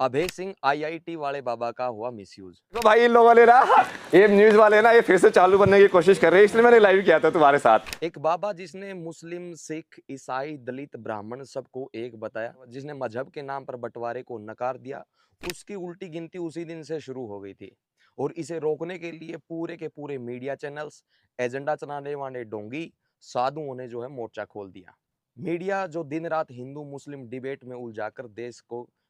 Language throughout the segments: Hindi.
अभय सिंह आईआईटी वाले बाबा का हुआ मिसयूज। तो भाई इन लोगों ने ना ये न्यूज वाले ना ये फिर से चालू करने की कोशिश कर रहे हैं, इसलिए मैंने लाइव किया था तुम्हारे साथ। एक बाबा जिसने मुस्लिम, सिख, ईसाई, दलित, ब्राह्मण सबको एक बताया, जिसने मजहब के नाम पर बंटवारे को नकार दिया, उसकी उल्टी गिनती उसी दिन से शुरू हो गई थी। और इसे रोकने के लिए पूरे के पूरे मीडिया चैनल्स, एजेंडा चलाने वाले डोंगी साधुओं ने जो है मोर्चा खोल दिया। मीडिया जो दिन रात हिंदू मुस्लिम डिबेट में उलझाकर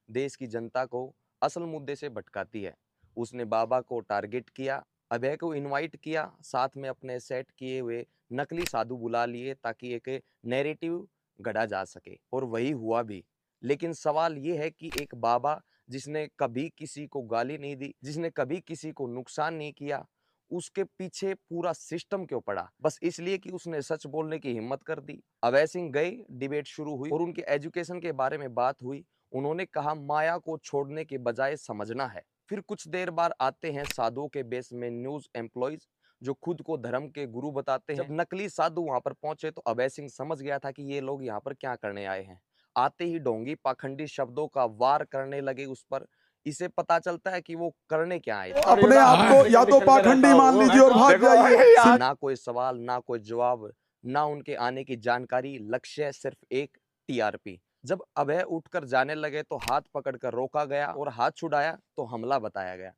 देश की जनता को असल मुद्दे से भटकाती है, उसने बाबा को टारगेट किया, अभय को इनवाइट किया, साथ में अपने सेट किए हुए नकली साधु बुला लिए ताकि एक नैरेटिव गढ़ा जा सके, और वही हुआ भी। लेकिन सवाल ये है कि एक बाबा जिसने कभी किसी को गाली नहीं दी, जिसने कभी किसी को नुकसान नहीं किया, उसके पीछे पूरा सिस्टम क्यों पड़ा? बस इसलिए कि उसने सच बोलने की हिम्मत कर दी। अभय सिंह गए, डिबेट शुरू हुई और उनके एजुकेशन के बारे में बात हुई। उन्होंने कहा माया को छोड़ने के बजाय समझना है। फिर कुछ देर बाद आते हैं साधुओं के बेस में न्यूज एम्प्लॉइज जो खुद को धर्म के गुरु बताते हैं। जब नकली साधु वहां पर पहुंचे तो अभय सिंह समझ गया था कि ये लोग यहाँ पर क्या करने आए हैं। आते ही ढोंगी पाखंडी शब्दों का वार करने लगे उस पर। इसे पता चलता है कि वो करने क्या आए थे। अपने आप को या तो पाखंडी मान लीजिए और भाग जाइए। ना कोई सवाल, ना कोई जवाब, ना उनके आने की जानकारी, लक्ष्य सिर्फ एक टीआरपी। जब अभय उठकर जाने लगे तो हाथ पकड़कर रोका गया और हाथ छुड़ाया तो हमला बताया गया।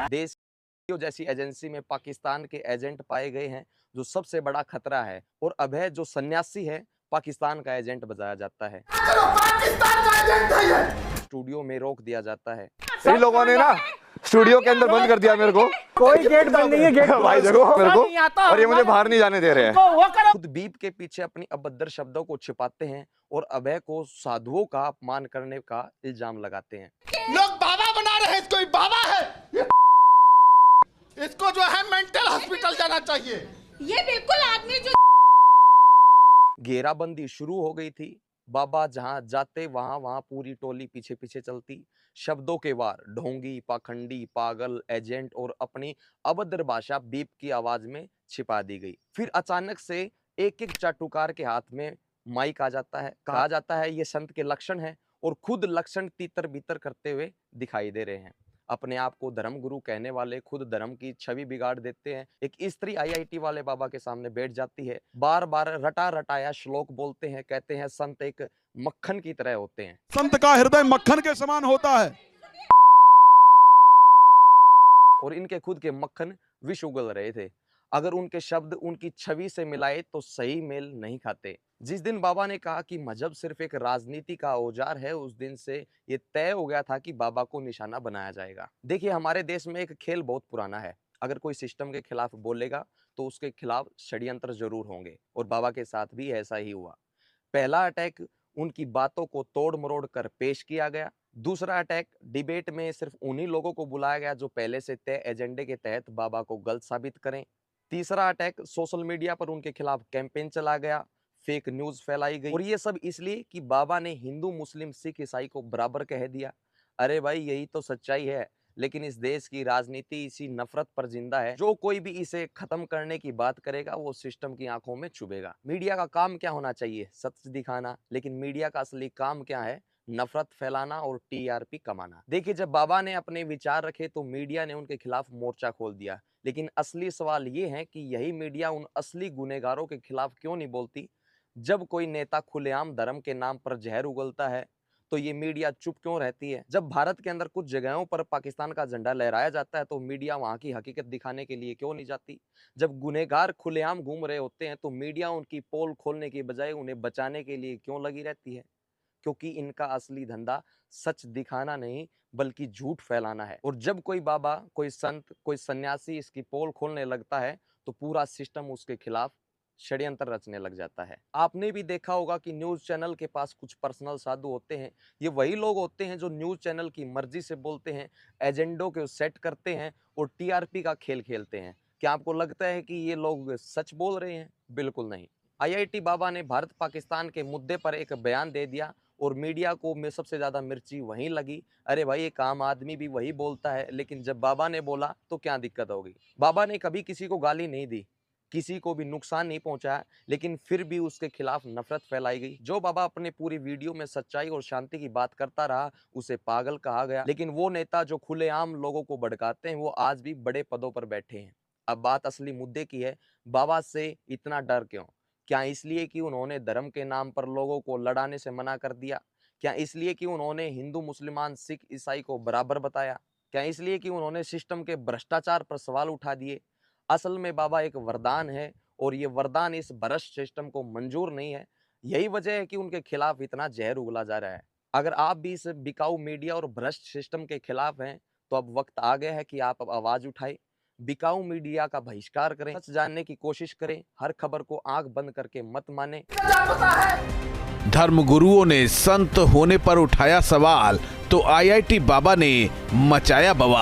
देश की जैसी एजेंसी में पाकिस्तान के एजेंट पाए गए हैं जो सबसे बड़ा खतरा है, और अभय जो सन्यासी है पाकिस्तान का एजेंट बताया जाता है। स्टूडियो में रोक दिया जाता है। इन लोगों ने ना स्टूडियो के अंदर बंद कर दिया मेरे को। कोई गेट बंद नहीं है, गेट भाई देखो मेरे को, और ये मुझे बाहर नहीं जाने दे रहे हैं। खुद बीप के पीछे अपनी अभद्र शब्दों को छिपाते हैं और अभय को साधुओं का अपमान करने का इल्जाम लगाते हैं। लोग बाबा बना रहे हैं, इसको ही बाबा है, इसको जो है मेंटल हॉस्पिटल जाना चाहिए। ये बिल्कुल आदमी जो घेराबंदी शुरू हो गई थी। बाबा जहां जाते वहां पूरी टोली पीछे पीछे चलती। शब्दों के वार ढोंगी, पाखंडी, पागल, एजेंट और अपनी अभद्र भाषा बीप की आवाज में छिपा दी गई। फिर अचानक से एक एक चाटुकार के हाथ में माइक आ जाता है। कहा जाता है ये संत के लक्षण है, और खुद लक्षण तीतर बीतर करते हुए दिखाई दे रहे हैं। अपने आप को धर्म गुरु कहने वाले खुद धर्म की छवि बिगाड़ देते हैं। एक स्त्री आईआईटी वाले बाबा के सामने बैठ जाती है, बार बार रटा रटाया श्लोक बोलते हैं, कहते हैं संत एक मक्खन की तरह होते हैं। संत का हृदय मक्खन के समान होता है, और इनके खुद के मक्खन विष उगल रहे थे। अगर उनके शब्द उनकी छवि से मिलाए तो सही मेल नहीं खाते। जिस दिन बाबा ने कहा कि मजहब सिर्फ एक राजनीति का औजार है, उस दिन से ये तय हो गया था कि बाबा को निशाना बनाया जाएगा। देखिए हमारे देश में एक खेल बहुत पुराना है, अगर कोई सिस्टम के खिलाफ बोलेगा तो उसके खिलाफ षड्यंत्र जरूर होंगे, और बाबा के साथ भी ऐसा ही हुआ। पहला अटैक उनकी बातों को तोड़ मरोड़ कर पेश किया गया। दूसरा अटैक डिबेट में सिर्फ उन्हीं लोगों को बुलाया गया जो पहले से तय एजेंडे के तहत बाबा को गलत साबित करें। तीसरा अटैक सोशल मीडिया पर उनके खिलाफ कैंपेन चला गया, फेक न्यूज फैलाई गई, और ये सब इसलिए कि बाबा ने हिंदू, मुस्लिम, सिख, ईसाई को बराबर कह दिया। अरे भाई यही तो सच्चाई है, लेकिन इस देश की राजनीति इसी नफरत पर जिंदा है। जो कोई भी इसे खत्म करने की बात करेगा वो सिस्टम की आंखों में चुभेगा। मीडिया का काम क्या होना चाहिए? सत्य दिखाना। लेकिन मीडिया का असली काम क्या है? नफरत फैलाना और टीआरपी कमाना। देखिए जब बाबा ने अपने विचार रखे तो मीडिया ने उनके खिलाफ मोर्चा खोल दिया, लेकिन असली सवाल ये है कि यही मीडिया उन असली गुनहगारों के खिलाफ क्यों नहीं बोलती? जब कोई नेता खुलेआम धर्म के नाम पर जहर उगलता है तो ये मीडिया चुप क्यों रहती है? जब भारत के अंदर कुछ जगहों पर पाकिस्तान का झंडा लहराया जाता है तो मीडिया वहां की हकीकत दिखाने के लिए क्यों नहीं जाती? जब गुनहगार खुलेआम घूम रहे होते हैं तो मीडिया उनकी पोल खोलने की बजाय उन्हें बचाने के लिए क्यों लगी रहती है? क्योंकि इनका असली धंधा सच दिखाना नहीं बल्कि झूठ फैलाना है। और जब कोई बाबा, कोई संत, कोई सन्यासी इसकी पोल खोलने लगता है तो पूरा सिस्टम उसके खिलाफ षड्यंत्र रचने लग जाता है। आपने भी देखा होगा कि न्यूज चैनल के पास कुछ पर्सनल साधु होते हैं। ये वही लोग होते हैं जो न्यूज चैनल की मर्जी से बोलते हैं, एजेंडों को सेट करते हैं और टीआरपी का खेल खेलते हैं। क्या आपको लगता है कि ये लोग सच बोल रहे हैं? बिल्कुल नहीं। आईआईटी बाबा ने भारत पाकिस्तान के मुद्दे पर एक बयान दे दिया और मीडिया को में सबसे ज्यादा मिर्ची वहीं लगी। अरे भाई एक आम आदमी भी वही बोलता है, लेकिन जब बाबा ने बोला तो क्या दिक्कत होगी? बाबा ने कभी किसी को गाली नहीं दी, किसी को भी नुकसान नहीं पहुंचाया, लेकिन फिर भी उसके खिलाफ नफरत फैलाई गई। जो बाबा अपने पूरी वीडियो में सच्चाई और शांति की बात करता रहा, उसे पागल कहा गया। लेकिन वो नेता जो खुलेआम लोगों को भड़काते हैं, वो आज भी बड़े पदों पर बैठे हैं। अब बात असली मुद्दे की है, बाबा से इतना डर क्यों? क्या इसलिए कि उन्होंने धर्म के नाम पर लोगों को लड़ाने से मना कर दिया? क्या इसलिए कि उन्होंने हिंदू, मुसलमान, सिख, ईसाई को बराबर बताया? क्या इसलिए कि उन्होंने सिस्टम के भ्रष्टाचार पर सवाल उठा दिए? असल में बाबा एक वरदान है, और ये वरदान इस भ्रष्ट सिस्टम को मंजूर नहीं है। यही वजह है कि उनके खिलाफ इतना जहर उगला जा रहा है। अगर आप भी इस बिकाऊ मीडिया और भ्रष्ट सिस्टम के खिलाफ हैं, तो अब वक्त आ गया है कि आप अब आवाज उठाएं। बिकाऊ मीडिया का बहिष्कार करें, सच जानने की कोशिश करें, हर खबर को आंख बंद करके मत माने। धर्मगुरुओं ने संत होने पर उठाया सवाल, तो आईआईटी बाबा ने मचाया बवाल।